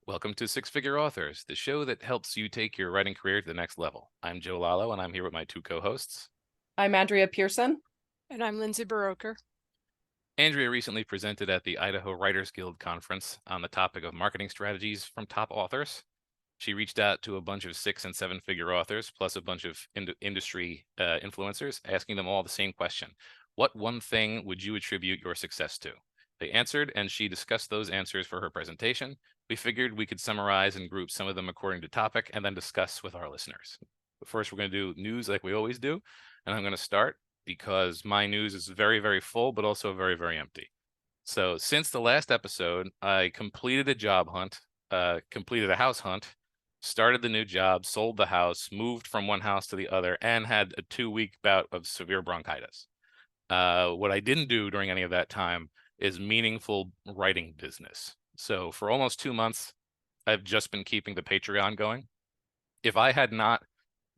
Welcome to Six Figure Authors, the show that helps you take your writing career to the next level. I'm Joe Lalo, and I'm here with my two co-hosts. I'm Andrea Pearson. And I'm Lindsay Baroker. Andrea recently presented at the Idaho Writers Guild conference on the topic of marketing strategies from top authors. She reached out to a bunch of 6- and 7-figure authors, plus a bunch of industry influencers, asking them all the same question. What one thing would you attribute your success to? They answered, and she discussed those answers for her presentation. We figured we could summarize and group some of them according to topic and then discuss with our listeners. But first, we're going to do news like we always do. And I'm going to start because my news is very, very full, but also very, very empty. So since the last episode, I completed a job hunt, completed a house hunt, started the new job, sold the house, moved from one house to the other, and had a 2-week bout of severe bronchitis. What I didn't do during any of that time is meaningful writing business. So for almost 2 months, I've just been keeping the Patreon going. If I had not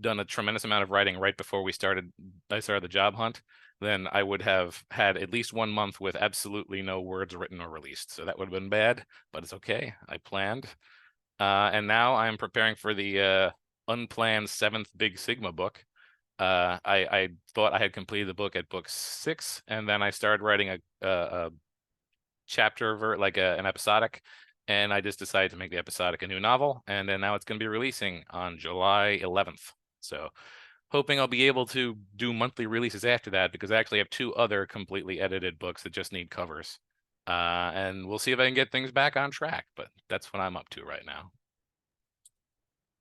done a tremendous amount of writing right before I started the job hunt, then I would have had at least 1 month with absolutely no words written or released. So that would have been bad, but it's okay. I planned. And now I'm preparing for the unplanned 7th Big Sigma book. I thought I had completed the book at book 6, and then I started writing a chapter, an episodic, and I just decided to make the episodic a new novel, and then now it's going to be releasing on July 11th. So hoping I'll be able to do monthly releases after that, because I actually have 2 other completely edited books that just need covers. And we'll see if I can get things back on track, but that's what I'm up to right now.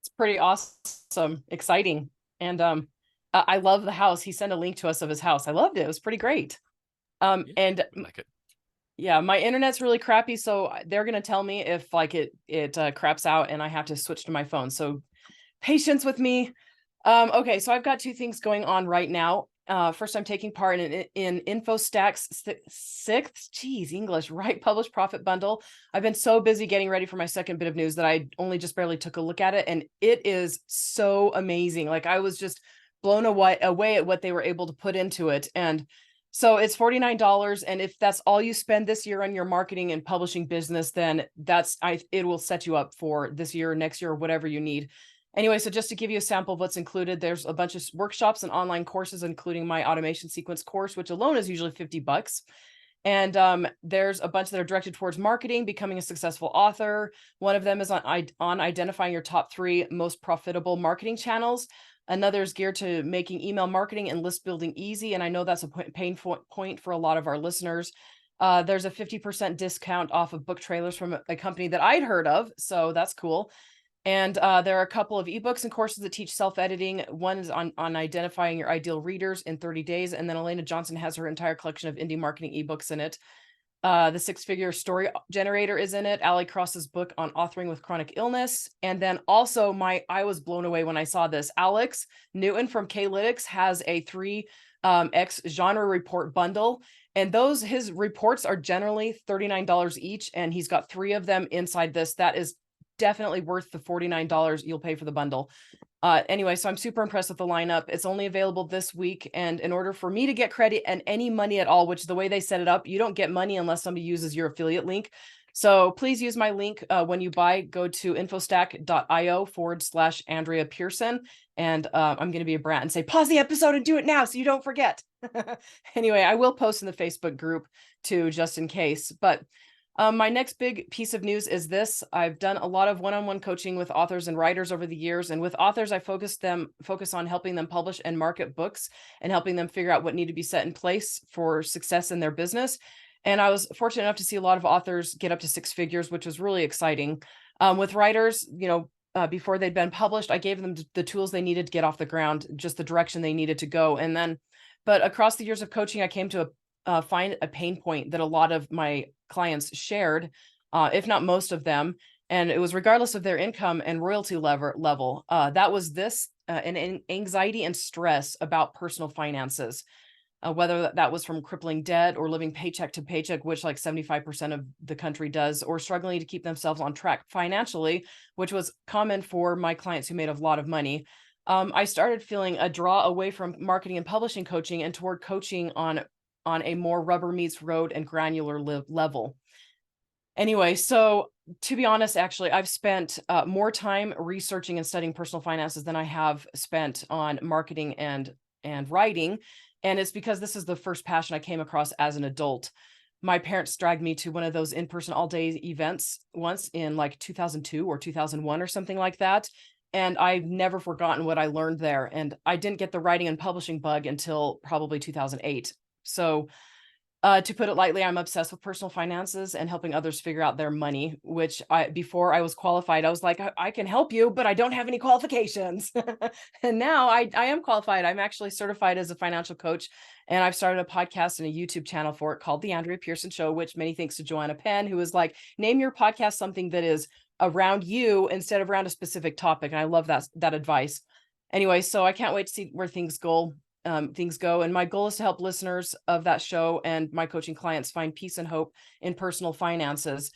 It's pretty awesome, exciting. And I love the house. He sent a link to us of his house. I loved it. It was pretty great. Yeah, and I like it. yeah, my internet's really crappy, so they're going to tell me if like it craps out and I have to switch to my phone. So patience with me. Okay, so I've got 2 things going on right now. First, I'm taking part in InfoStack's 6th, English, right? Published Profit Bundle. I've been so busy getting ready for my second bit of news that I only just barely took a look at it. And it is so amazing. Like I was just blown away at what they were able to put into it. And so it's $49. And if that's all you spend this year on your marketing and publishing business, then it will set you up for this year, next year, whatever you need. Anyway, so just to give you a sample of what's included, there's a bunch of workshops and online courses, including my automation sequence course, which alone is usually $50. And there's a bunch that are directed towards marketing, becoming a successful author. One of them is on identifying your top 3 most profitable marketing channels. Another is geared to making email marketing and list building easy. And I know that's a pain point for a lot of our listeners. There's a 50% discount off of book trailers from a company that I'd heard of. So that's cool. And there are a couple of ebooks and courses that teach self-editing. One is on identifying your ideal readers in 30 days. And then Elena Johnson has her entire collection of indie marketing ebooks in it. The 6-figure story generator is in it. Ali Cross's book on authoring with chronic illness. And then also I was blown away when I saw this. Alex Newton from K-Lytics has a 3X genre report bundle. And his reports are generally $39 each. And he's got 3 of them inside this. That is definitely worth the $49 you'll pay for the bundle. Anyway, so I'm super impressed with the lineup. It's only available this week. And in order for me to get credit and any money at all, which the way they set it up, you don't get money unless somebody uses your affiliate link. So please use my link when you buy. Go to infostack.io/Andrea Pearson. And I'm going to be a brat and say, pause the episode and do it now so you don't forget. Anyway, I will post in the Facebook group too, just in case. But my next big piece of news is this. I've done a lot of one-on-one coaching with authors and writers over the years. And with authors, I focus on helping them publish and market books and helping them figure out what need to be set in place for success in their business. And I was fortunate enough to see a lot of authors get up to 6 figures, which was really exciting. With writers, before they'd been published, I gave them the tools they needed to get off the ground, just the direction they needed to go. But across the years of coaching, I came to find a pain point that a lot of my clients shared, if not most of them. And it was regardless of their income and royalty level. That was an anxiety and stress about personal finances, whether that was from crippling debt or living paycheck to paycheck, which like 75% of the country does, or struggling to keep themselves on track financially, which was common for my clients who made a lot of money. I started feeling a draw away from marketing and publishing coaching and toward coaching on a more rubber meets road and granular level. Anyway, so To be honest, actually, I've spent more time researching and studying personal finances than I have spent on marketing and writing. And it's because this is the first passion I came across as an adult. My parents dragged me to one of those in-person all-day events once in like 2002 or 2001 or something like that. And I've never forgotten what I learned there. And I didn't get the writing and publishing bug until probably 2008. So to put it lightly, I'm obsessed with personal finances and helping others figure out their money, which before I was qualified, I was like, I can help you, but I don't have any qualifications. And now I am qualified. I'm actually certified as a financial coach. And I've started a podcast and a YouTube channel for it called The Andrea Pearson Show, which many thanks to Joanna Penn, who is like, name your podcast something that is around you instead of around a specific topic. And I love that advice. Anyway, so I can't wait to see where things go. And my goal is to help listeners of that show and my coaching clients find peace and hope in personal finances,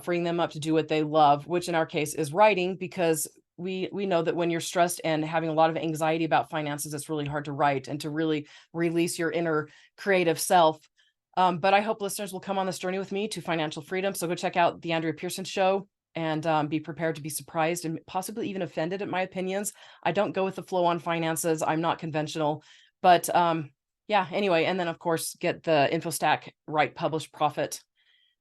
freeing them up to do what they love, which in our case is writing, because we know that when you're stressed and having a lot of anxiety about finances, it's really hard to write and to really release your inner creative self. But I hope listeners will come on this journey with me to financial freedom. So go check out the Andrea Pearson Show and be prepared to be surprised and possibly even offended at my opinions. I don't go with the flow on finances. I'm not conventional. But yeah, anyway, and then of course, get the InfoStack Write Publish Profit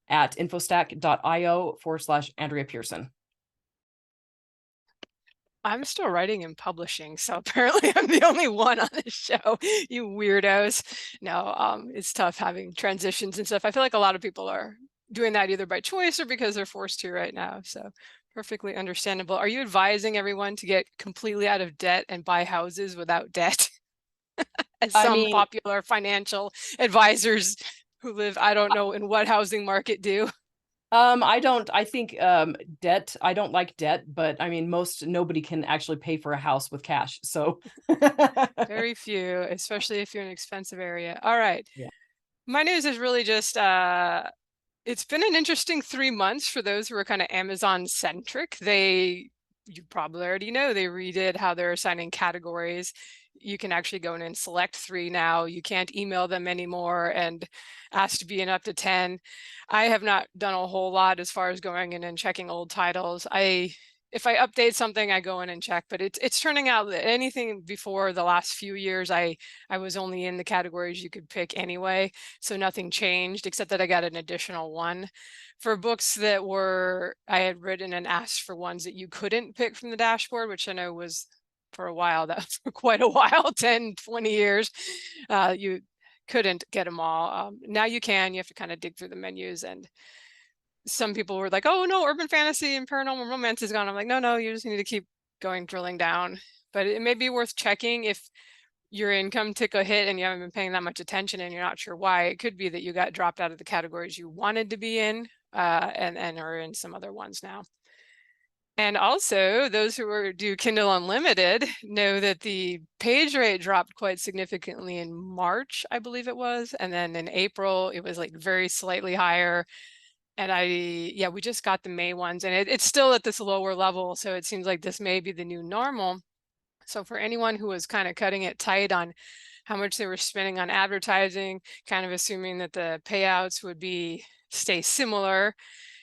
at infostack.io/Andrea Pearson. I'm still writing and publishing, so apparently I'm the only one on this show, you weirdos. No, it's tough having transitions and stuff. I feel like a lot of people are doing that either by choice or because they're forced to right now. So perfectly understandable. Are you advising everyone to get completely out of debt and buy houses without debt? As I some mean, popular financial advisors who live, I don't know in what housing market do. I think debt, I don't like debt, but I mean, nobody can actually pay for a house with cash. So Very few, especially if you're in an expensive area. All right. yeah. My news is really just it's been an interesting 3 months for those who are kind of Amazon centric. You probably already know, they redid how they're assigning categories. You can actually go in and select 3 now. You can't email them anymore and ask to be in up to 10. I have not done a whole lot as far as going in and checking old titles. If I update something, I go in and check, but it's turning out that anything before the last few years, I was only in the categories you could pick anyway. So nothing changed except that I got an additional one. For books that I had written and asked for ones that you couldn't pick from the dashboard, which I know was for a while, that was for quite a while, 10, 20 years, you couldn't get them all. Now you can, you have to kind of dig through the menus, and some people were like, oh no, urban fantasy and paranormal romance is gone. I'm like, no, you just need to keep drilling down. But it may be worth checking if your income took a hit and you haven't been paying that much attention and you're not sure why. It could be that you got dropped out of the categories you wanted to be in, and are in some other ones now. And also, those who do Kindle Unlimited know that the page rate dropped quite significantly in March, I believe it was. And then in April, it was like very slightly higher. And we just got the May ones, and it's still at this lower level. So it seems like this may be the new normal. So for anyone who was kind of cutting it tight on how much they were spending on advertising, kind of assuming that the payouts would stay similar,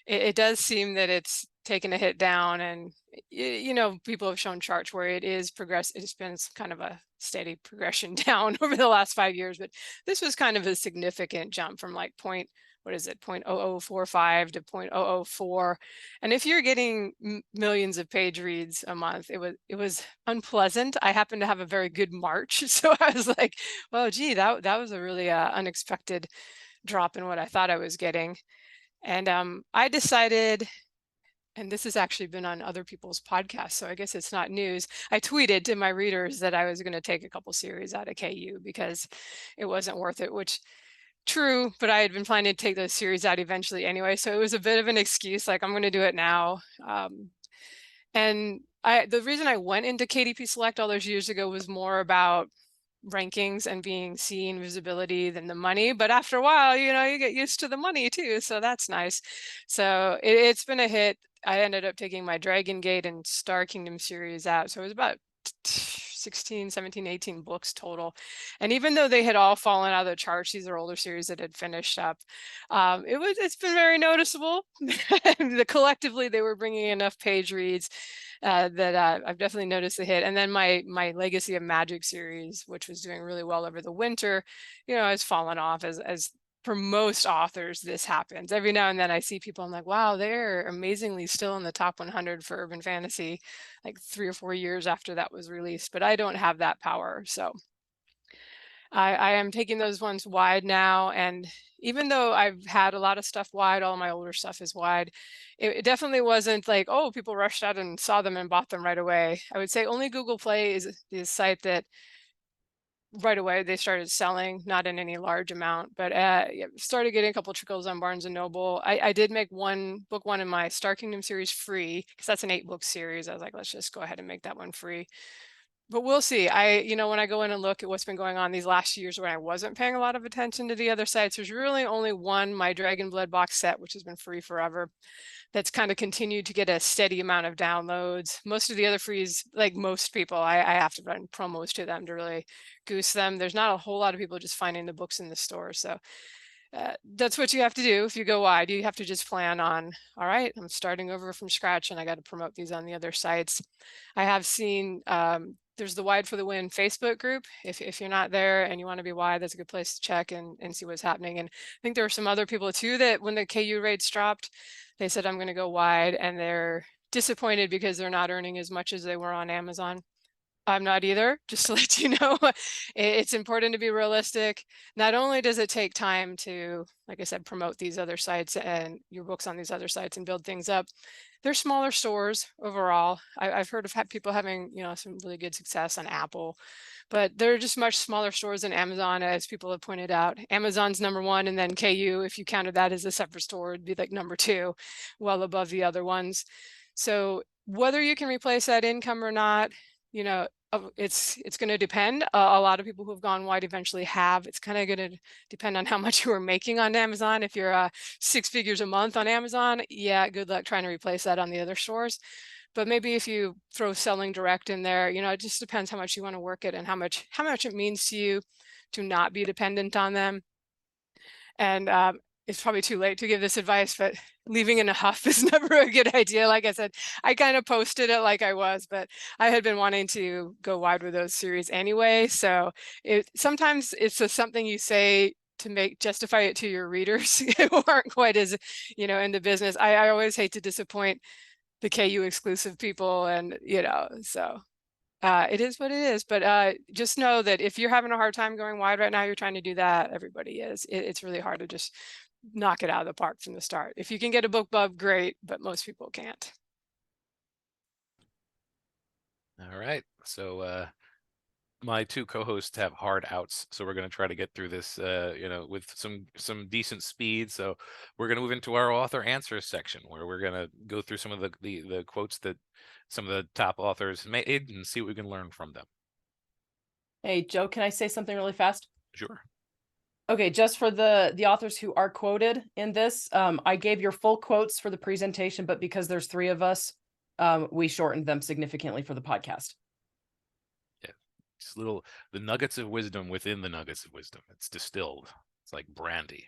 it does seem that it's taken a hit down. And people have shown charts where it's been kind of a steady progression down over the last 5 years, but this was kind of a significant jump from like 0.0045 to 0.004. And if you're getting millions of page reads a month, it was unpleasant. I happened to have a very good March, so I was like, well, gee, that was a really unexpected drop in what I thought I was getting. And I decided, and this has actually been on other people's podcasts, so I guess it's not news. I tweeted to my readers that I was going to take a couple series out of KU because it wasn't worth it, which true, but I had been planning to take those series out eventually anyway. So it was a bit of an excuse, like I'm going to do it now. And the reason I went into KDP Select all those years ago was more about rankings and being seen, visibility than the money. But after a while, you get used to the money too. So that's nice. So it's been a hit. I ended up taking my Dragon Gate and Star Kingdom series out. So it was about 16, 17, 18 books total. And even though they had all fallen out of the charts, these are older series that had finished up. It's been very noticeable. Collectively, they were bringing enough page reads that I've definitely noticed the hit. And then my Legacy of Magic series, which was doing really well over the winter, has fallen off as for most authors, this happens. Every now and then I see people, I'm like, wow, they're amazingly still in the top 100 for urban fantasy, like 3 or 4 years after that was released, but I don't have that power. So I am taking those ones wide now. And even though I've had a lot of stuff wide, all my older stuff is wide, it definitely wasn't like, oh, people rushed out and saw them and bought them right away. I would say only Google Play is the site that right away they started selling, not in any large amount, but yeah, started getting a couple trickles on Barnes and Noble. I did make book one in my Star Kingdom series free, because that's an 8-book series. I was like, let's just go ahead and make that one free. But we'll see. When I go in and look at what's been going on these last years when I wasn't paying a lot of attention to the other sites, there's really only one, my Dragon Blood box set, which has been free forever, that's kind of continued to get a steady amount of downloads. Most of the other frees, like most people, I have to run promos to them to really goose them. There's not a whole lot of people just finding the books in the store. So that's what you have to do if you go wide. You have to just plan on, all right, I'm starting over from scratch and I got to promote these on the other sites. I have seen there's the Wide for the Win Facebook group. If you're not there and you want to be wide, that's a good place to check and see what's happening. And I think there were some other people too that when the KU rates dropped, they said, I'm going to go wide, and they're disappointed because they're not earning as much as they were on Amazon. I'm not either, just to let you know. It's important to be realistic. Not only does it take time to, like I said, promote these other sites and your books on these other sites and build things up, they're smaller stores overall. I've heard of people having, some really good success on Apple, but they're just much smaller stores than Amazon, as people have pointed out. Amazon's #1, and then KU, if you counted that as a separate store, would be like #2, well above the other ones. So whether you can replace that income or not, it's going to depend. A lot of people who have gone wide eventually have. It's kind of going to depend on how much you are making on Amazon. If you're 6 figures a month on Amazon, yeah, good luck trying to replace that on the other stores. But maybe if you throw selling direct in there, it just depends how much you want to work it and how much it means to you to not be dependent on them. And it's probably too late to give this advice, but leaving in a huff is never a good idea. Like I said, I kind of posted it like I was, but I had been wanting to go wide with those series anyway. So sometimes it's something you say to justify it to your readers who aren't quite as, in the business. I always hate to disappoint the KU exclusive people, and, so. It is what it is, but just know that if you're having a hard time going wide right now, you're trying to do that. Everybody is. It's really hard to just knock it out of the park from the start. If you can get a book bub, great, but most people can't. All right. So my two co-hosts have hard outs, so we're going to try to get through this, with some decent speed. So we're going to move into our author answers section, where we're going to go through some of the quotes that some of the top authors made and see what we can learn from them. Hey, Joe, can I say something really fast? Sure. Okay, just for the authors who are quoted in this, I gave your full quotes for the presentation, but because there's 3 of us, we shortened them significantly for the podcast. Yeah, just the nuggets of wisdom within the nuggets of wisdom. It's distilled. It's like brandy.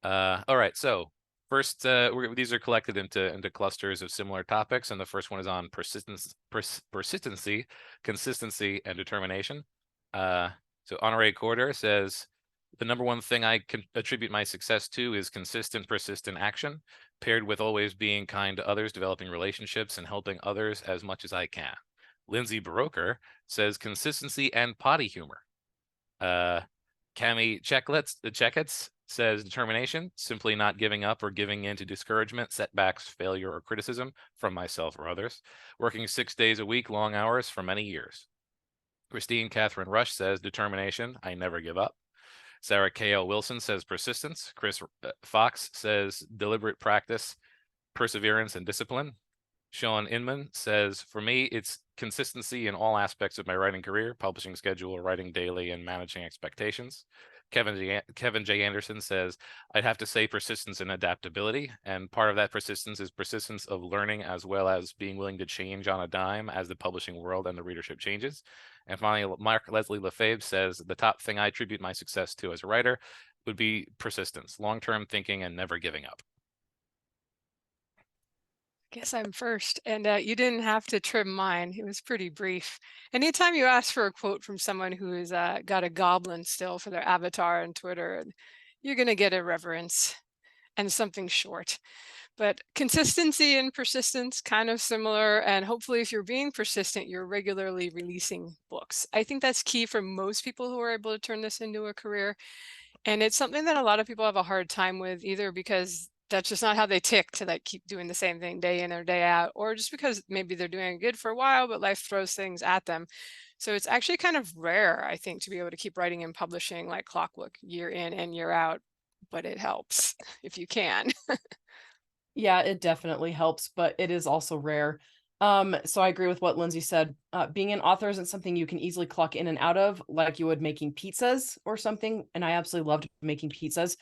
All right, so first, these are collected into clusters of similar topics, and the first one is on persistency, consistency, and determination. So Honoré Corder says, the #1 thing I can attribute my success to is consistent, persistent action, paired with always being kind to others, developing relationships, and helping others as much as I can. Lindsay Baroker says consistency and potty humor. Cami Checkets says determination, simply not giving up or giving in to discouragement, setbacks, failure, or criticism from myself or others. Working 6 days a week, long hours for many years. Christine Catherine Rush says determination, I never give up. Sarah K.L. Wilson says persistence. Chris Fox says deliberate practice, perseverance, and discipline. Sean Inman says, for me, it's consistency in all aspects of my writing career, publishing schedule, writing daily, and managing expectations. Kevin J. Anderson says, I'd have to say persistence and adaptability. And part of that persistence is persistence of learning as well as being willing to change on a dime as the publishing world and the readership changes. And finally, Mark Leslie Lefebvre says, the top thing I attribute my success to as a writer would be persistence, long-term thinking, and never giving up. Guess I'm first, and you didn't have to trim mine. It was pretty brief. Anytime you ask for a quote from someone who has got a goblin still for their avatar on Twitter, you're going to get a reverence and something short. But consistency and persistence, kind of similar. And hopefully, if you're being persistent, you're regularly releasing books. I think that's key for most people who are able to turn this into a career. And it's something that a lot of people have a hard time with, either because that's just not how they tick to like keep doing the same thing day in or day out, or just because maybe they're doing good for a while, but life throws things at them. So it's actually kind of rare, I think, to be able to keep writing and publishing like clockwork year in and year out, but it helps if you can. Yeah, it definitely helps, but it is also rare. So I agree with what Lindsay said. Being an author isn't something you can easily clock in and out of like you would making pizzas or something. And I absolutely loved making pizzas.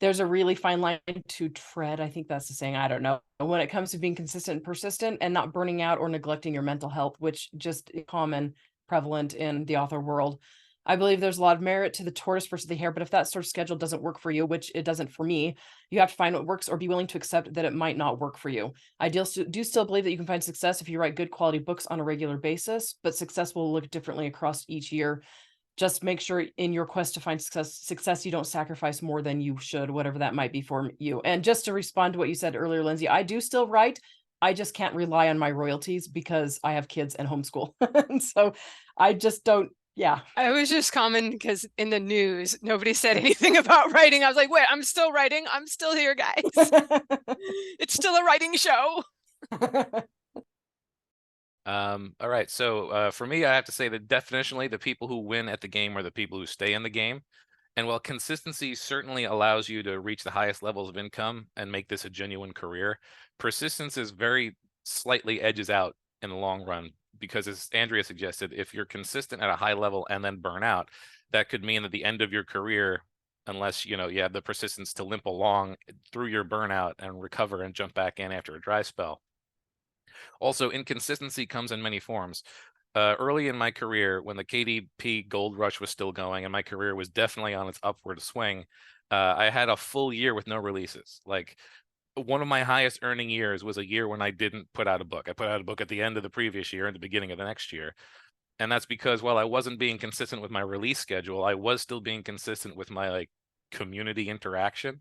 There's a really fine line to tread. I think that's the saying. I don't know. When it comes to being consistent and persistent and not burning out or neglecting your mental health, which just is common, prevalent in the author world. I believe there's a lot of merit to the tortoise versus the hare, but if that sort of schedule doesn't work for you, which it doesn't for me, you have to find what works or be willing to accept that it might not work for you. I do still believe that you can find success if you write good quality books on a regular basis, but success will look differently across each year. Just make sure in your quest to find success, you don't sacrifice more than you should, whatever that might be for you. And just to respond to what you said earlier, Lindsay, I do still write. I just can't rely on my royalties because I have kids and homeschool. And so I just don't, yeah. I was just common because in the news, nobody said anything about writing. I was like, wait, I'm still writing. I'm still here, guys. It's still a writing show. All right. So for me, I have to say that definitionally, the people who win at the game are the people who stay in the game. And while consistency certainly allows you to reach the highest levels of income and make this a genuine career, persistence is very slightly edges out in the long run. Because as Andrea suggested, if you're consistent at a high level and then burn out, that could mean at the end of your career, unless you have the persistence to limp along through your burnout and recover and jump back in after a dry spell. Also, inconsistency comes in many forms. Early in my career, when the KDP gold rush was still going and my career was definitely on its upward swing, I had a full year with no releases. Like one of my highest earning years was a year when I didn't put out a book. I put out a book at the end of the previous year and the beginning of the next year. And that's because while I wasn't being consistent with my release schedule, I was still being consistent with my community interaction.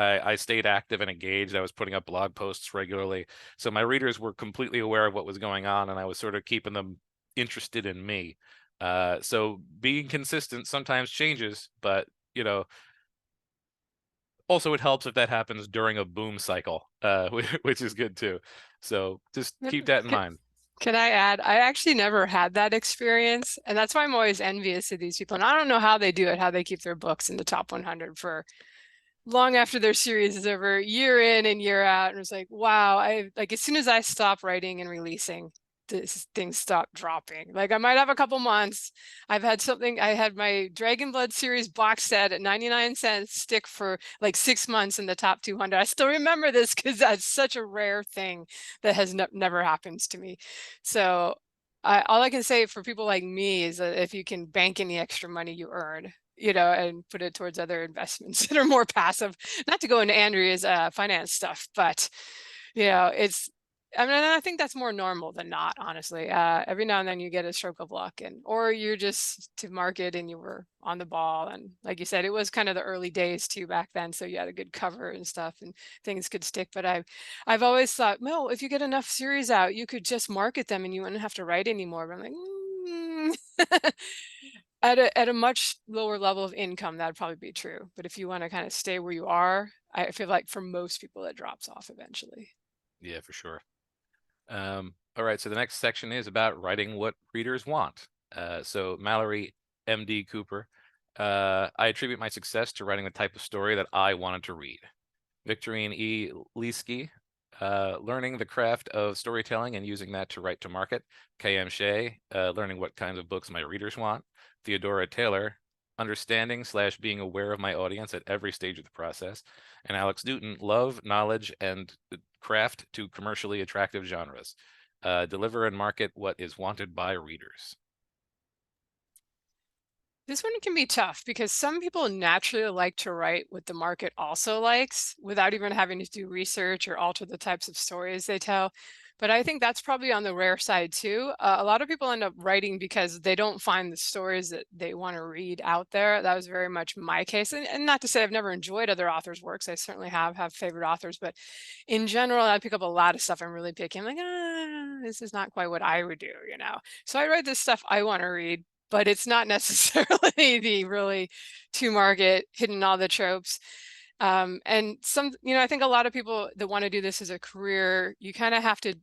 I stayed active and engaged. I was putting up blog posts regularly. So my readers were completely aware of what was going on, and I was sort of keeping them interested in me. So being consistent sometimes changes, but also it helps if that happens during a boom cycle, which is good too. So just keep that in mind. Can I add? I actually never had that experience, and that's why I'm always envious of these people. And I don't know how they do it, how they keep their books in the top 100 for long after their series is over, year in and year out. And it's like, wow, I like as soon as I stop writing and releasing, this thing stopped dropping. Like I might have a couple months. I had my Dragon Blood series box set at 99 cents stick for like 6 months in the top 200. I still remember this because that's such a rare thing that has never happens to me. So all I can say for people like me is that if you can bank any extra money you earn, and put it towards other investments that are more passive, not to go into Andrea's finance stuff, but I think that's more normal than not, honestly. Every now and then you get a stroke of luck or you're just to market and you were on the ball. And like you said, it was kind of the early days too back then. So you had a good cover and stuff and things could stick. But I've always thought, well, if you get enough series out, you could just market them and you wouldn't have to write anymore. But I'm like, at a much lower level of income, that'd probably be true. But if you want to kind of stay where you are, I feel like for most people, it drops off eventually. Yeah, for sure. All right, so the next section is about writing what readers want. So Mallory M.D. Cooper, I attribute my success to writing the type of story that I wanted to read. Victorine E. Leesky, learning the craft of storytelling and using that to write to market. K.M. Shea, learning what kinds of books my readers want. Theodora Taylor, understanding / being aware of my audience at every stage of the process. And Alex Newton, love, knowledge, and craft to commercially attractive genres. Deliver and market what is wanted by readers. This one can be tough because some people naturally like to write what the market also likes without even having to do research or alter the types of stories they tell. But I think that's probably on the rare side too. A lot of people end up writing because they don't find the stories that they want to read out there. That was very much my case. And not to say I've never enjoyed other authors' works. I certainly have favorite authors, but in general, I pick up a lot of stuff I'm really picky. I'm like, this is not quite what I would do, you know? So I write this stuff I want to read, but it's not necessarily the really to market, hidden all the tropes. And some, I think a lot of people that want to do this as a career, you kind of have to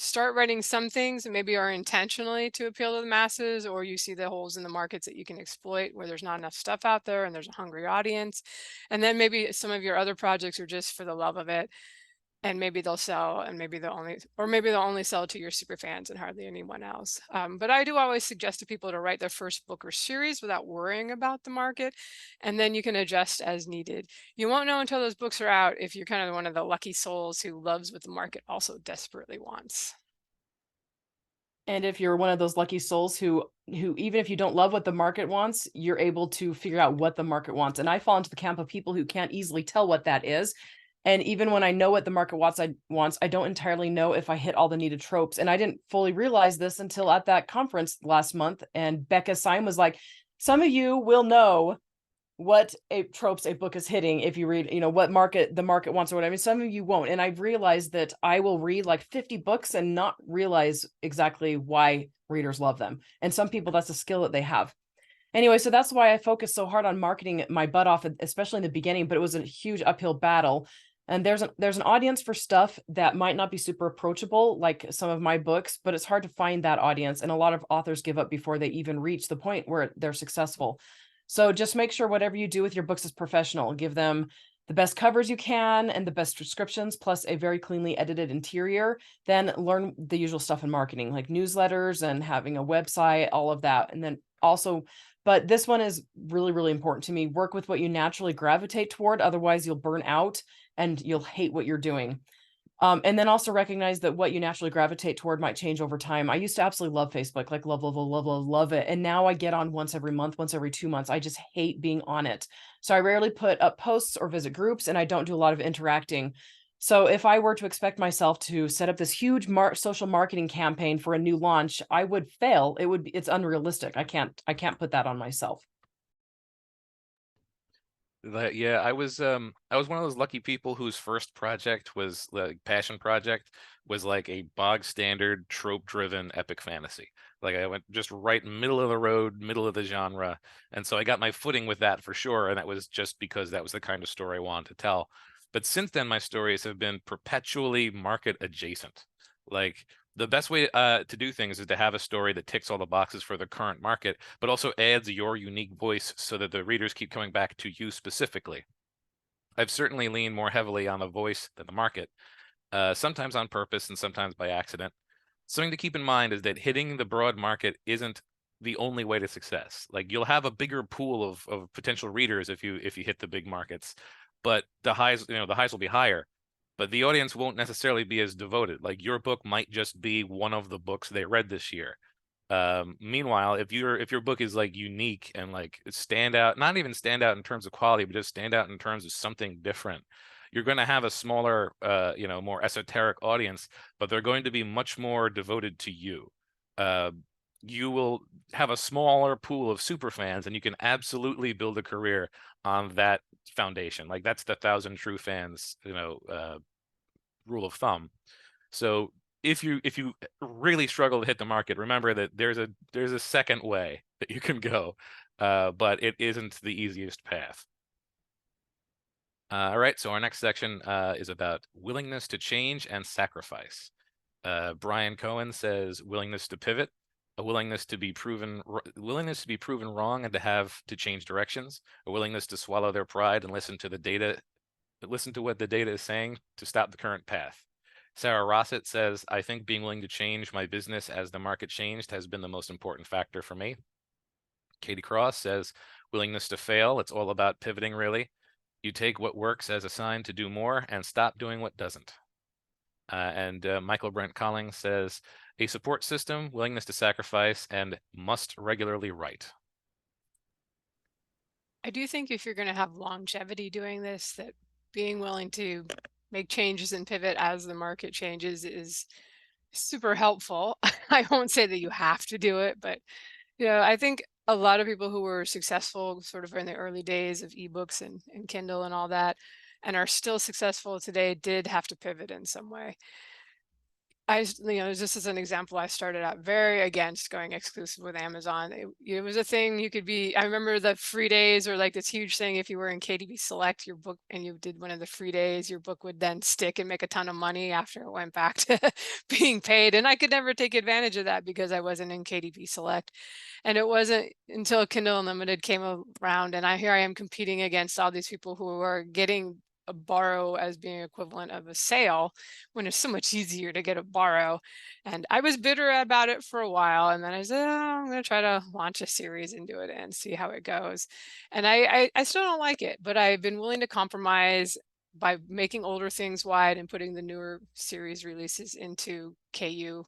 start writing some things that maybe are intentionally to appeal to the masses, or you see the holes in the markets that you can exploit where there's not enough stuff out there and there's a hungry audience. And then maybe some of your other projects are just for the love of it, and maybe they'll sell, and maybe they'll only sell to your super fans and hardly anyone else. But I do always suggest to people to write their first book or series without worrying about the market, and then you can adjust as needed. You won't know until those books are out if you're kind of one of the lucky souls who loves what the market also desperately wants. And if you're one of those lucky souls who even if you don't love what the market wants, you're able to figure out what the market wants. And I fall into the camp of people who can't easily tell what that is. And even when I know what the market wants, I don't entirely know if I hit all the needed tropes. And I didn't fully realize this until at that conference last month. And Becca Syme was like, some of you will know what tropes a book is hitting if you read, what the market wants or whatever. Some of you won't. And I've realized that I will read like 50 books and not realize exactly why readers love them. And some people, that's a skill that they have. Anyway, so that's why I focus so hard on marketing my butt off, especially in the beginning, but it was a huge uphill battle. And there's an audience for stuff that might not be super approachable, like some of my books, but it's hard to find that audience. And a lot of authors give up before they even reach the point where they're successful. So just make sure whatever you do with your books is professional. Give them the best covers you can and the best descriptions, plus a very cleanly edited interior. Then learn the usual stuff in marketing, like newsletters and having a website, all of that. And then also, but this one is really, really important to me. Work with what you naturally gravitate toward. Otherwise, you'll burn out and you'll hate what you're doing. And then also recognize that what you naturally gravitate toward might change over time. I used to absolutely love Facebook, like love it. And now I get on once every month, once every 2 months. I just hate being on it. So I rarely put up posts or visit groups, and I don't do a lot of interacting. So if I were to expect myself to set up this huge social marketing campaign for a new launch, I would fail. It's unrealistic. I can't put that on myself. Yeah, I was one of those lucky people whose first project was like passion project was like a bog standard trope driven epic fantasy. Like I went just right middle of the road, middle of the genre. And so I got my footing with that for sure. And that was just because that was the kind of story I wanted to tell. But since then my stories have been perpetually market adjacent. Like the best way to do things is to have a story that ticks all the boxes for the current market, but also adds your unique voice so that the readers keep coming back to you specifically. I've certainly leaned more heavily on the voice than the market, sometimes on purpose and sometimes by accident. Something to keep in mind is that hitting the broad market isn't the only way to success. Like you'll have a bigger pool of potential readers if you hit the big markets, but the highs will be higher, but the audience won't necessarily be as devoted. Like your book might just be one of the books they read this year. Meanwhile, if your book is like unique and like stand out, not even stand out in terms of quality, but just stand out in terms of something different, you're going to have a smaller, more esoteric audience, but they're going to be much more devoted to you. You will have a smaller pool of super fans, and you can absolutely build a career on that foundation. Like that's the 1,000 true fans, rule of thumb. So if you really struggle to hit the market, remember that there's a second way that you can go, but it isn't the easiest path. All right, so our next section is about willingness to change and sacrifice. Brian Cohen says willingness to pivot, a willingness to be proven wrong and to have to change directions, a willingness to swallow their pride and listen to what the data is saying to stop the current path. Sarah Rossett says, I think being willing to change my business as the market changed has been the most important factor for me. Katie Cross says, willingness to fail. It's all about pivoting, really. You take what works as a sign to do more and stop doing what doesn't. And Michael Brent Collins says, a support system, willingness to sacrifice, and must regularly write. I do think if you're going to have longevity doing this, that being willing to make changes and pivot as the market changes is super helpful. I won't say that you have to do it, but I think a lot of people who were successful sort of in the early days of ebooks and Kindle and all that, and are still successful today, did have to pivot in some way. Just as an example, I started out very against going exclusive with Amazon. It was a thing you could be. I remember the free days or like this huge thing. If you were in KDP Select, your book, and you did one of the free days, your book would then stick and make a ton of money after it went back to being paid. And I could never take advantage of that because I wasn't in KDP Select. And it wasn't until Kindle Unlimited came around, and here I am competing against all these people who are getting a borrow as being equivalent of a sale, when it's so much easier to get a borrow. And I was bitter about it for a while, and then I said, I'm going to try to launch a series and do it and see how it goes. And I still don't like it, but I've been willing to compromise by making older things wide and putting the newer series releases into KU.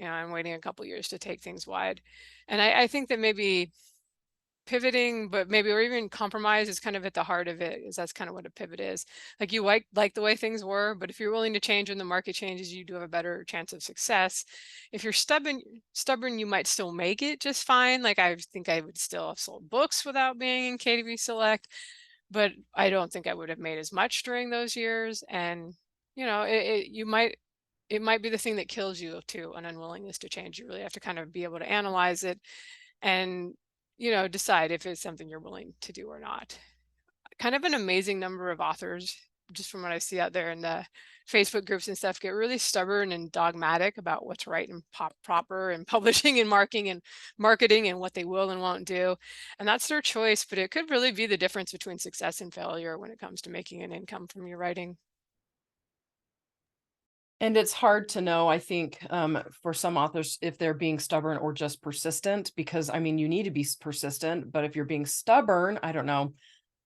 I'm waiting a couple years to take things wide. And I think that maybe pivoting, but maybe, or even compromise, is kind of at the heart of it, is that's kind of what a pivot is. Like, you like the way things were, but if you're willing to change when the market changes, you do have a better chance of success. If you're stubborn, you might still make it just fine. Like, I think I would still have sold books without being in KDP Select, but I don't think I would have made as much during those years. And it might be the thing that kills you too, an unwillingness to change. You really have to kind of be able to analyze it and decide if it's something you're willing to do or not. Kind of an amazing number of authors, just from what I see out there in the Facebook groups and stuff, get really stubborn and dogmatic about what's right and proper and publishing and marketing and what they will and won't do. And that's their choice, but it could really be the difference between success and failure when it comes to making an income from your writing. And it's hard to know, I think, for some authors, if they're being stubborn or just persistent, because I mean, you need to be persistent, but if you're being stubborn, I don't know.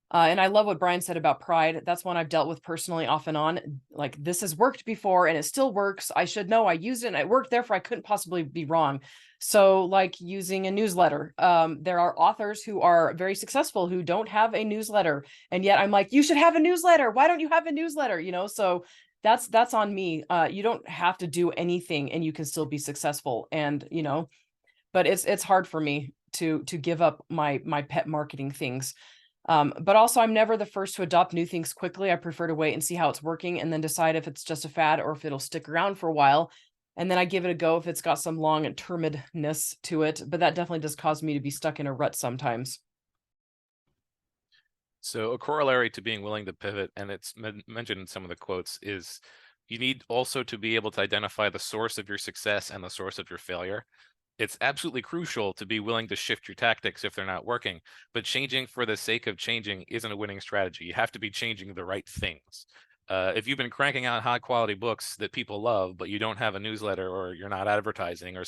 And I love what Brian said about pride. That's one I've dealt with personally off and on. Like, this has worked before and it still works. I should know, I used it and it worked, therefore I couldn't possibly be wrong. So like using a newsletter, there are authors who are very successful who don't have a newsletter. And yet I'm like, you should have a newsletter. Why don't you have a newsletter? So that's on me. You don't have to do anything and you can still be successful. And, but it's hard for me to give up my pet marketing things. But also I'm never the first to adopt new things quickly. I prefer to wait and see how it's working and then decide if it's just a fad or if it'll stick around for a while. And then I give it a go if it's got some long termedness to it. But that definitely does cause me to be stuck in a rut sometimes. So a corollary to being willing to pivot, and it's mentioned in some of the quotes, is you need also to be able to identify the source of your success and the source of your failure. It's absolutely crucial to be willing to shift your tactics if they're not working, but changing for the sake of changing isn't a winning strategy. You have to be changing the right things. If you've been cranking out high quality books that people love, but you don't have a newsletter or you're not advertising or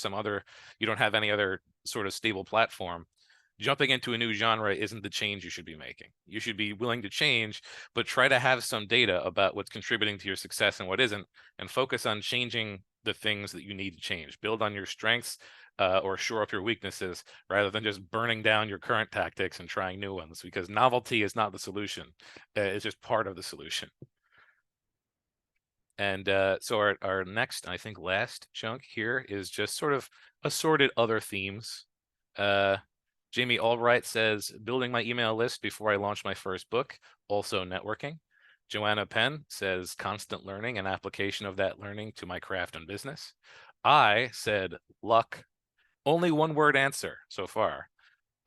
you don't have any other sort of stable platform, jumping into a new genre isn't the change you should be making. You should be willing to change, but try to have some data about what's contributing to your success and what isn't, and focus on changing the things that you need to change. Build on your strengths or shore up your weaknesses rather than just burning down your current tactics and trying new ones, because novelty is not the solution. It's just part of the solution. And so our next, I think last chunk here is just sort of assorted other themes. Jamie Albright says, building my email list before I launch my first book, also networking. Joanna Penn says, constant learning and application of that learning to my craft and business. I said, luck. Only one word answer so far.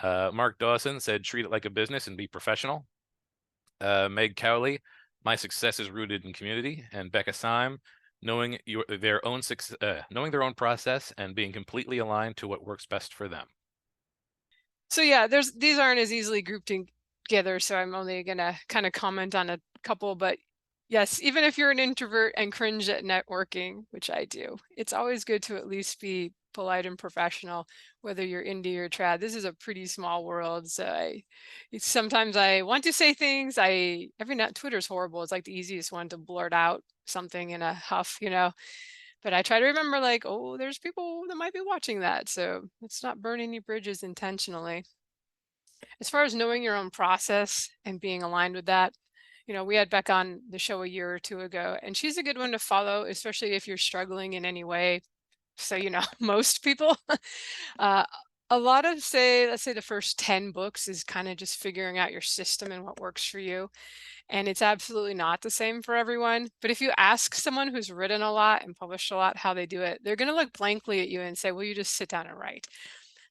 Mark Dawson said, treat it like a business and be professional. Meg Cowley, my success is rooted in community. And Becca Syme, knowing their own process and being completely aligned to what works best for them. So yeah, these aren't as easily grouped together, so I'm only gonna kind of comment on a couple. But yes, even if you're an introvert and cringe at networking, which I do, it's always good to at least be polite and professional, whether you're indie or trad. This is a pretty small world. So sometimes I want to say things. Twitter's horrible. It's like the easiest one to blurt out something in a huff, but I try to remember, like, oh, there's people that might be watching that. So let's not burn any bridges intentionally. As far as knowing your own process and being aligned with that, we had Beck on the show a year or two ago, and she's a good one to follow, especially if you're struggling in any way. So, most people, uh, a lot of let's say the first 10 books is kind of just figuring out your system and what works for you. And it's absolutely not the same for everyone. But if you ask someone who's written a lot and published a lot how they do it, they're going to look blankly at you and say, well, you just sit down and write.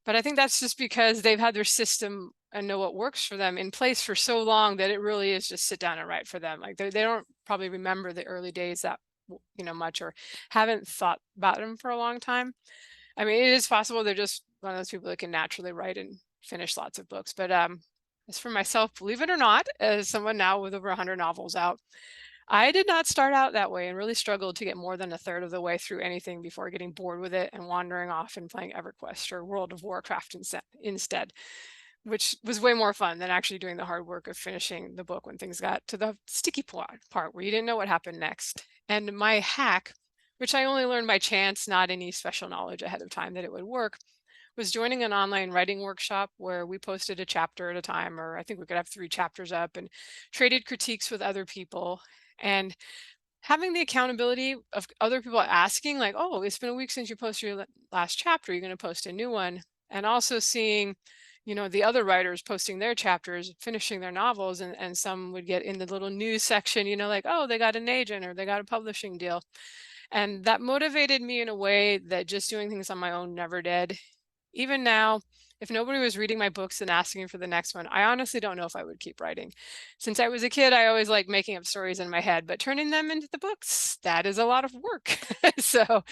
But I think that's just because they've had their system and know what works for them in place for so long that it really is just sit down and write for them. Like they don't probably remember the early days that much, or haven't thought about them for a long time. I mean, it is possible they're just one of those people that can naturally write and finish lots of books. But as for myself, believe it or not, as someone now with over 100 novels out, I did not start out that way and really struggled to get more than a third of the way through anything before getting bored with it and wandering off and playing EverQuest or World of Warcraft instead, which was way more fun than actually doing the hard work of finishing the book when things got to the sticky part where you didn't know what happened next. And my hack, which I only learned by chance, not any special knowledge ahead of time that it would work, was joining an online writing workshop where we posted a chapter at a time, or I think we could have 3 chapters up, and traded critiques with other people. And having the accountability of other people asking, like, oh, it's been a week since you posted your last chapter, you're going to post a new one. And also seeing, the other writers posting their chapters, finishing their novels, and some would get in the little news section, like, oh, they got an agent or they got a publishing deal. And that motivated me in a way that just doing things on my own never did. Even now, if nobody was reading my books and asking for the next one, I honestly don't know if I would keep writing. Since I was a kid, I always liked making up stories in my head, but turning them into the books, that is a lot of work. So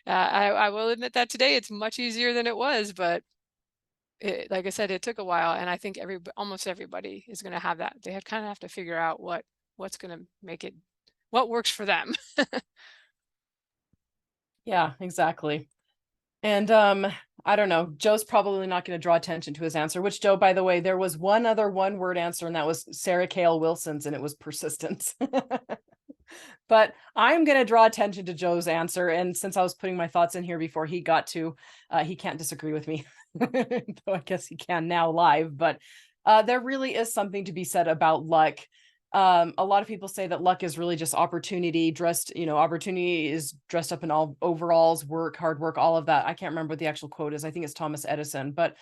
I will admit that today it's much easier than it was, but like I said, it took a while. And I think almost everybody is going to have that. They kind of have to figure out what's going to make it, what works for them. Yeah, exactly. And I don't know, Joe's probably not going to draw attention to his answer, which, Joe, by the way, there was one other one-word answer, and that was Sarah Cale Wilson's, and it was persistence. But I'm going to draw attention to Joe's answer. And since I was putting my thoughts in here before he got to, he can't disagree with me, though I guess he can now live. But there really is something to be said about luck. A lot of people say that luck is really just opportunity opportunity is dressed up in all overalls, hard work, all of that. I can't remember what the actual quote is. I think it's Thomas Edison, but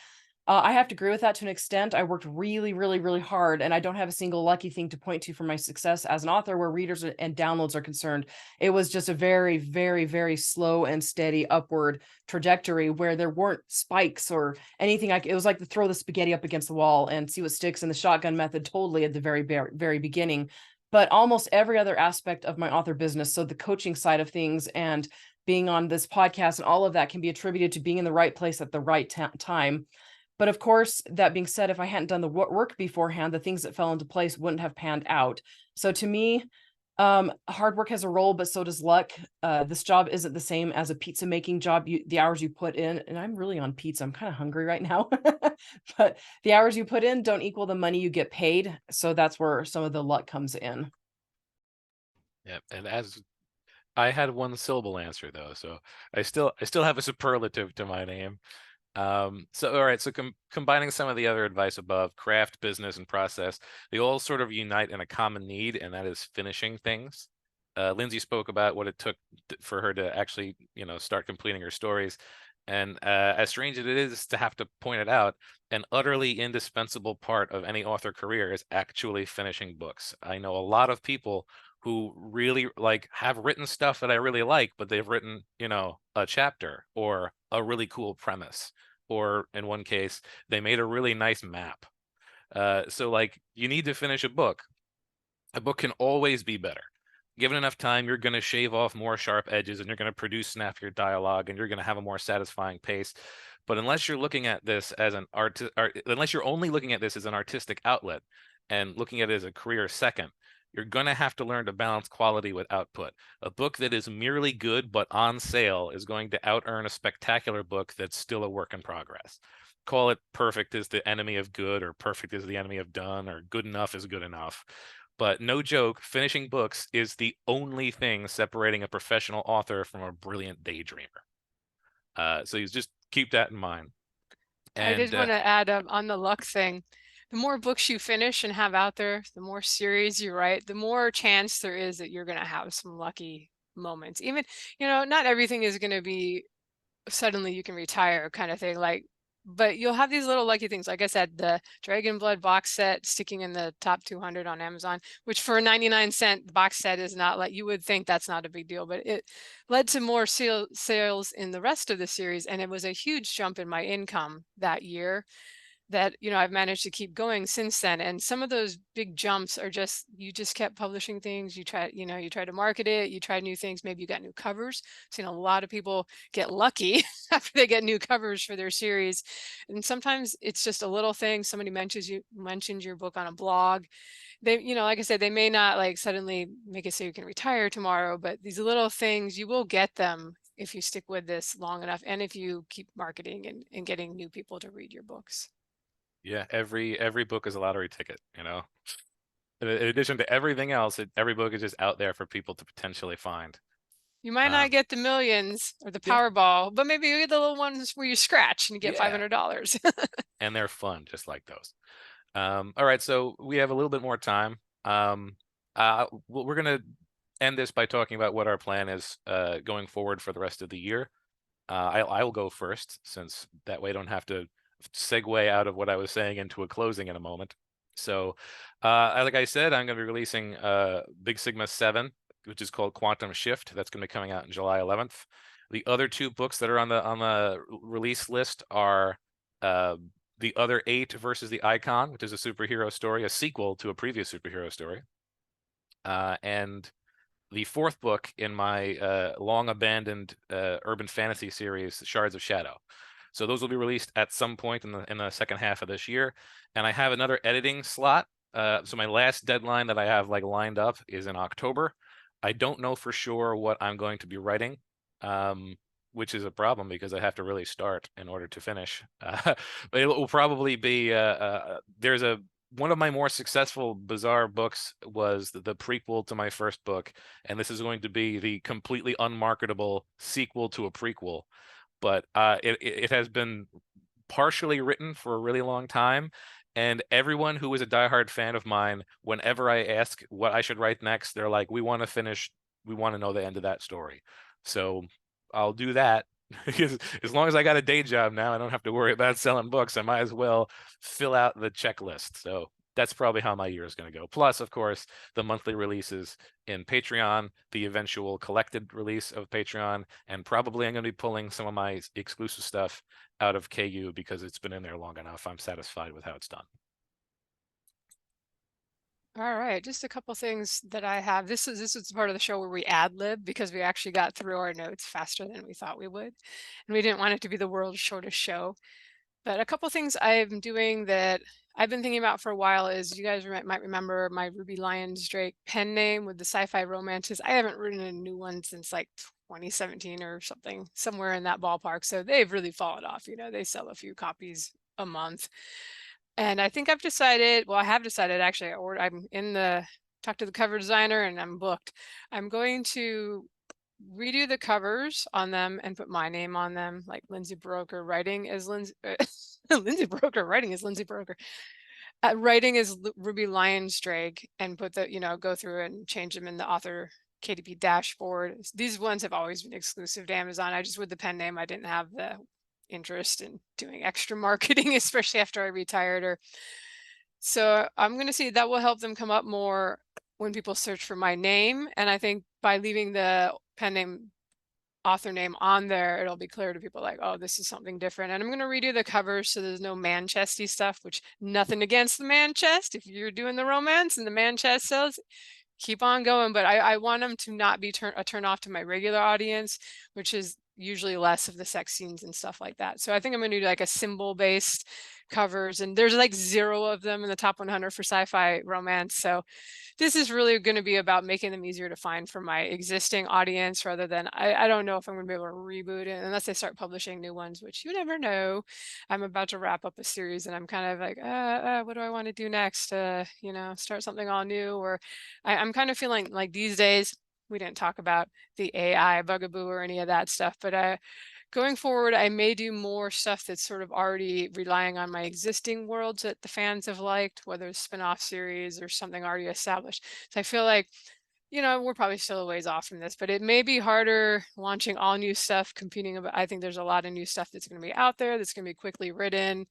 I have to agree with that to an extent. I worked really, really, really hard, and I don't have a single lucky thing to point to for my success as an author where readers and downloads are concerned. It was just a very, very, very slow and steady upward trajectory where there weren't spikes or anything. It was like to throw the spaghetti up against the wall and see what sticks, and the shotgun method totally at the very, very beginning. But almost every other aspect of my author business, so the coaching side of things and being on this podcast and all of that, can be attributed to being in the right place at the right time. But of course, that being said, if I hadn't done the work beforehand, the things that fell into place wouldn't have panned out. So to me, hard work has a role, but so does luck. This job isn't the same as a pizza making job. The hours you put in, and I'm really on pizza. I'm kind of hungry right now, but the hours you put in don't equal the money you get paid. So that's where some of the luck comes in. Yeah, and as I had one syllable answer though, so I still have a superlative to my name. So all right, so combining some of the other advice above, craft, business, and process, they all sort of unite in a common need, and that is finishing things. Lindsay spoke about what it took for her to actually, start completing her stories. And as strange as it is to have to point it out, an utterly indispensable part of any author career is actually finishing books. I know a lot of people who really have written stuff that I really like, but they've written, a chapter or a really cool premise, or in one case, they made a really nice map. So you need to finish a book. A book can always be better. Given enough time, you're going to shave off more sharp edges, and you're going to produce snappier dialogue, and you're going to have a more satisfying pace. But unless you're looking at this as unless you're only looking at this as an artistic outlet and looking at it as a career second, You're going to have to learn to balance quality with output. A book that is merely good but on sale is going to out-earn a spectacular book that's still a work in progress. Call it perfect is the enemy of good, or perfect is the enemy of done, or good enough is good enough. But no joke, finishing books is the only thing separating a professional author from a brilliant daydreamer. So you just keep that in mind. I And did want to add on the luck thing. The more books you finish and have out there, the more series you write, the more chance there is that you're going to have some lucky moments. Even, not everything is going to be suddenly you can retire kind of thing. But you'll have these little lucky things. Like I said, the Dragon Blood box set sticking in the top 200 on Amazon, which for a 99-cent box set is not, like, you would think that's not a big deal, but it led to more sales in the rest of the series. And it was a huge jump in my income that year that, I've managed to keep going since then. And some of those big jumps are just, you just kept publishing things. You try, you try to market it, you try new things. Maybe you got new covers. I've seen a lot of people get lucky after they get new covers for their series. And sometimes it's just a little thing. Somebody mentions your book on a blog. They, like I said, they may not like suddenly make it so you can retire tomorrow, but these little things, you will get them if you stick with this long enough. And if you keep marketing and getting new people to read your books. yeah, every book is a lottery ticket, In addition to everything else, every book is just out there for people to potentially find. You might not get the millions or the Yeah, Powerball, but maybe you get the little ones where you scratch and you get yeah, $500. and they're fun, just like those. All right, so we have a little bit more time. We're gonna end this by talking about what our plan is going forward for the rest of the year. I'll go first, since that way I don't have to segue out of what I was saying into a closing in a moment. So, like I said, I'm going to be releasing Big Sigma 7, which is called Quantum Shift. That's going to be coming out on July 11th. The other two books that are on the release list are The Other Eight versus the Icon, which is a superhero story, a sequel to a previous superhero story. And the fourth book in my long abandoned urban fantasy series, Shards of Shadow. So those will be released at some point in the second half of this year. And I have another editing slot. So my last deadline that I have lined up is in October. I don't know for sure what I'm going to be writing, which is a problem because I have to really start in order to finish. But it will probably be there's one of my more successful bizarre books was the prequel to my first book, and this is going to be the completely unmarketable sequel to a prequel. But it has been partially written for a really long time, and everyone who is a diehard fan of mine, whenever I ask what I should write next, they're like, we want to know the end of that story. So I'll do that. Because as long as I got a day job now, I don't have to worry about selling books. I might as well fill out the checklist. So that's probably how my year is going to go. Plus, of course, the monthly releases in Patreon, the eventual collected release of Patreon, and probably I'm going to be pulling some of my exclusive stuff out of KU because it's been in there long enough. I'm satisfied with how it's done. All right, just a couple things that I have. This is part of the show where we ad lib because we actually got through our notes faster than we thought we would, and we didn't want it to be the world's shortest show. But a couple things I'm doing that I've been thinking about for a while is, you guys might remember my Ruby Lyons Drake pen name with the sci-fi romances. I haven't written a new one since like 2017 or something, somewhere in that ballpark. So they've really fallen off. They sell a few copies a month. And I think I've decided, well, I have decided actually, or I'm talked to the cover designer and I'm booked. I'm going to redo the covers on them and put my name on them, like Lindsay Broker writing as Lindsay, Lindsay Broker writing as Lindsay Broker. Writing is Ruby Lyons Drake, and put go through and change them in the author KDP dashboard. These ones have always been exclusive to Amazon. I just, with the pen name, I didn't have the interest in doing extra marketing, especially after I retired. So I'm going to see that will help them come up more when people search for my name. And I think by leaving the pen name, author name on there, it'll be clear to people like, oh, this is something different. And I'm going to redo the covers so there's no man chesty stuff, which, nothing against the man chest. If you're doing the romance and the man chest sells, keep on going. But I want them to not be a turn off to my regular audience, which is usually less of the sex scenes and stuff like that. So I think I'm gonna do like a symbol based covers, and there's like 0 of them in the top 100 for sci-fi romance. So this is really going to be about making them easier to find for my existing audience, rather than I don't know if I'm going to be able to reboot it unless they start publishing new ones, which you never know. I'm about to wrap up a series and I'm kind of like, what do I want to do next? You know, start something all new. Or I'm kind of feeling like these days, we didn't talk about the AI bugaboo or any of that stuff, but going forward, I may do more stuff that's sort of already relying on my existing worlds that the fans have liked, whether it's spin-off series or something already established. So I feel like, you know, we're probably still a ways off from this, but it may be harder launching all new stuff, competing. I think there's a lot of new stuff that's going to be out there that's going to be quickly written.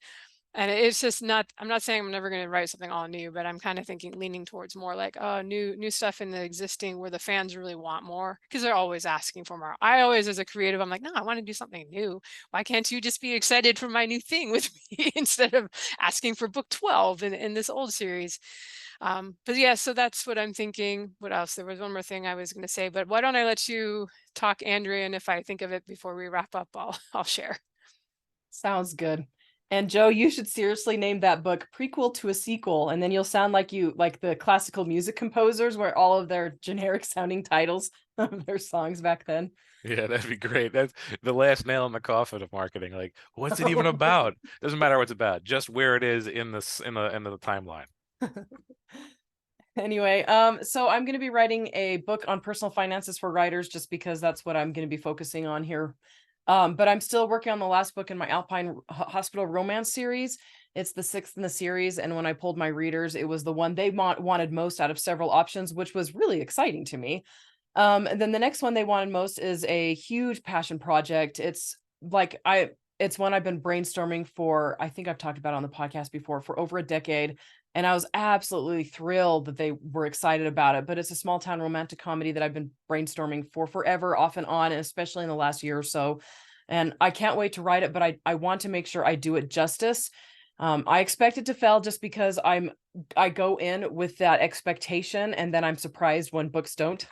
And it's just not, I'm not saying I'm never going to write something all new, but I'm kind of thinking, leaning towards more like, oh, new stuff in the existing where the fans really want more, because they're always asking for more. I always, as a creative, I'm like, no, I want to do something new. Why can't you just be excited for my new thing with me instead of asking for book 12 in this old series? But yeah, so that's what I'm thinking. What else? There was one more thing I was going to say, but why don't I let you talk, Andrea, and if I think of it before we wrap up, I'll share. Sounds good. And Joe, you should seriously name that book Prequel to a Sequel, and then you'll sound like the classical music composers, where all of their generic sounding titles of their songs back then. Yeah, that'd be great. That's the last nail in the coffin of marketing. Like, what's it even about? Doesn't matter what it's about, just where it is in the timeline. Anyway, so I'm going to be writing a book on personal finances for writers, just because that's what I'm going to be focusing on here. But I'm still working on the last book in my Alpine Hospital romance series. It's the 6th in the series, and when I pulled my readers, it was the one they wanted most out of several options, which was really exciting to me. And then the next one they wanted most is a huge passion project. It's one I've been brainstorming for, I think I've talked about it on the podcast before, for over a decade. And I was absolutely thrilled that they were excited about it. But it's a small town romantic comedy that I've been brainstorming for forever, off and on, and especially in the last year or so. And I can't wait to write it, but I want to make sure I do it justice. I expect it to fail just because I go in with that expectation, and then I'm surprised when books don't.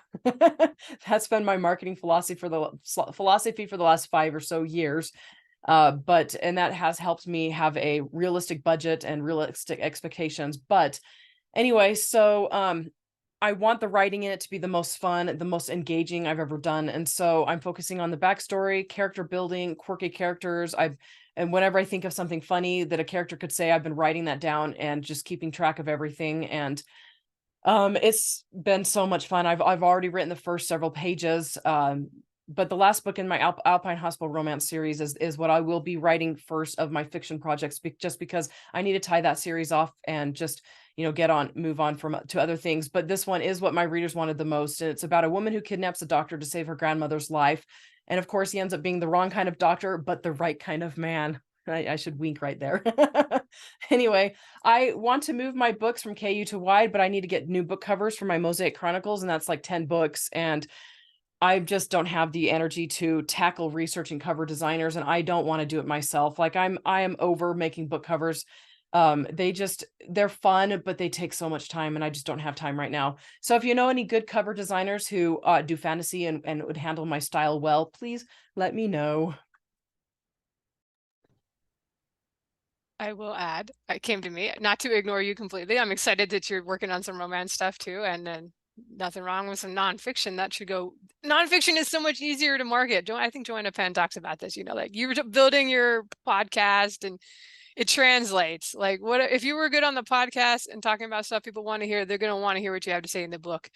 That's been my marketing philosophy for the last 5 or so years. And that has helped me have a realistic budget and realistic expectations. But anyway, so I want the writing in it to be the most fun, the most engaging I've ever done. And so I'm focusing on the backstory, character building, quirky characters. And whenever I think of something funny that a character could say, I've been writing that down and just keeping track of everything. And it's been so much fun. I've already written the first several pages. But the last book in my Alpine Hospital romance series is what I will be writing first of my fiction projects, just because I need to tie that series off and just, move on to other things. But this one is what my readers wanted the most. And it's about a woman who kidnaps a doctor to save her grandmother's life. And of course, he ends up being the wrong kind of doctor, but the right kind of man. I should wink right there. Anyway, I want to move my books from KU to Wide, but I need to get new book covers for my Mosaic Chronicles, and that's like 10 books. And I just don't have the energy to tackle researching cover designers, and I don't want to do it myself. Like I am over making book covers. They're fun, but they take so much time, and I just don't have time right now. So if you know any good cover designers who do fantasy and would handle my style well, please let me know. I will add, it came to me, not to ignore you completely. I'm excited that you're working on some romance stuff too, and then nothing wrong with some nonfiction. That should go. Nonfiction is so much easier to market. I think Joanna Penn talks about this. Like you were building your podcast and it translates. Like what if you were good on the podcast and talking about stuff people want to hear, they're going to want to hear what you have to say in the book.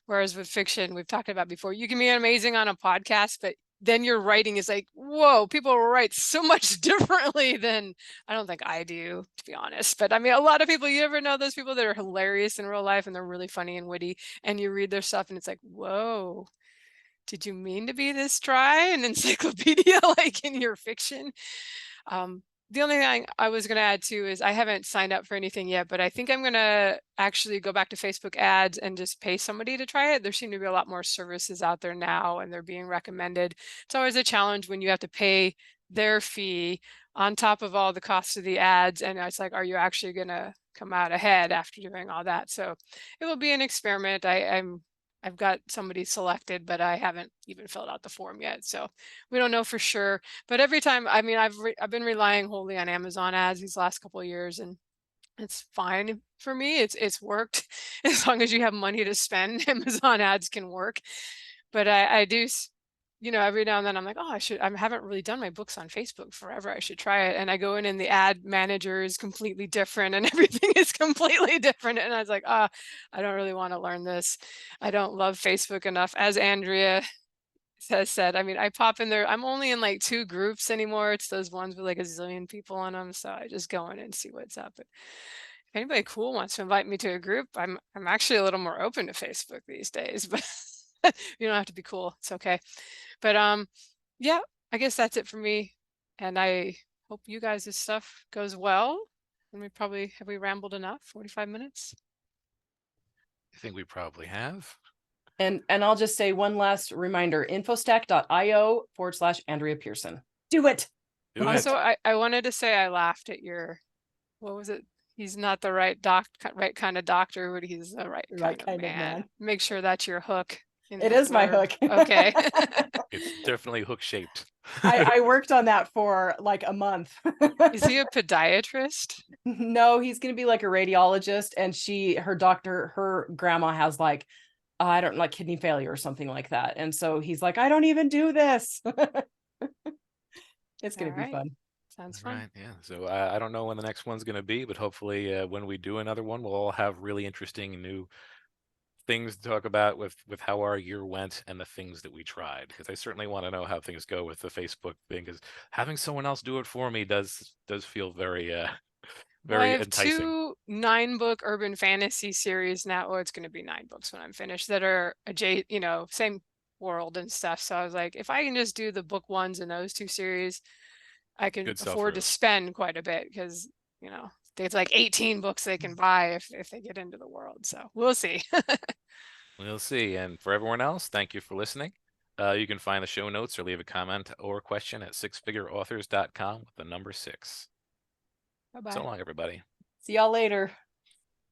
Whereas with fiction, we've talked about before, you can be amazing on a podcast, but then your writing is like, whoa, people write so much differently than I don't think I do, to be honest. But I mean, a lot of people, you ever know those people that are hilarious in real life and they're really funny and witty, and you read their stuff and it's like, whoa, did you mean to be this dry and encyclopedia like in your fiction? The only thing I was going to add too is I haven't signed up for anything yet, but I think I'm going to actually go back to Facebook ads and just pay somebody to try it. There seem to be a lot more services out there now, and they're being recommended. It's always a challenge when you have to pay their fee on top of all the costs of the ads. And it's like, are you actually going to come out ahead after doing all that? So it will be an experiment. I'm I've got somebody selected, but I haven't even filled out the form yet. So we don't know for sure. But every time, I mean, I've been relying wholly on Amazon ads these last couple of years, and it's fine for me. It's worked as long as you have money to spend. Amazon ads can work, but I do, every now and then I'm like, oh, I haven't really done my books on Facebook forever. I should try it. And I go in and the ad manager is completely different and everything is completely different. And I was like, I don't really want to learn this. I don't love Facebook enough. As Andrea has said, I mean, I pop in there. I'm only in like 2 groups anymore. It's those ones with like a zillion people in them. So I just go in and see what's up. But if anybody cool wants to invite me to a group, I'm actually a little more open to Facebook these days, but you don't have to be cool. It's okay. But yeah, I guess that's it for me. And I hope you guys' stuff goes well. And have we rambled enough? 45 minutes? I think we probably have. And I'll just say one last reminder, infostack.io/Andrea Pearson. Do it. Do Also, it. I wanted to say I laughed at what was it? He's not the right kind of doctor, but he's the right kind of man. Make sure that's your hook. It is my hook. Okay. It's definitely hook shaped. I worked on that for like a month. Is he a podiatrist? No, he's going to be like a radiologist, and her grandma has like, I don't like kidney failure or something like that. And so he's like, I don't even do this. It's going to be fun. Sounds fun. Right, yeah. So I don't know when the next one's going to be, but hopefully when we do another one, we'll all have really interesting new things to talk about with how our year went and the things that we tried. Because I certainly want to know how things go with the Facebook thing. Because having someone else do it for me does feel very Well, I very have enticing. 2 9-book urban fantasy series now. Well, it's going to be 9 books when I'm finished that are same world and stuff. So I was like, if I can just do the book ones in those 2 series, I can Good afford to through. spend quite a bit because, there's like 18 books they can buy if they get into the world. So we'll see. We'll see. And for everyone else, thank you for listening. You can find the show notes or leave a comment or question at sixfigureauthors.com with the number 6. Bye-bye. So long, everybody. See y'all later.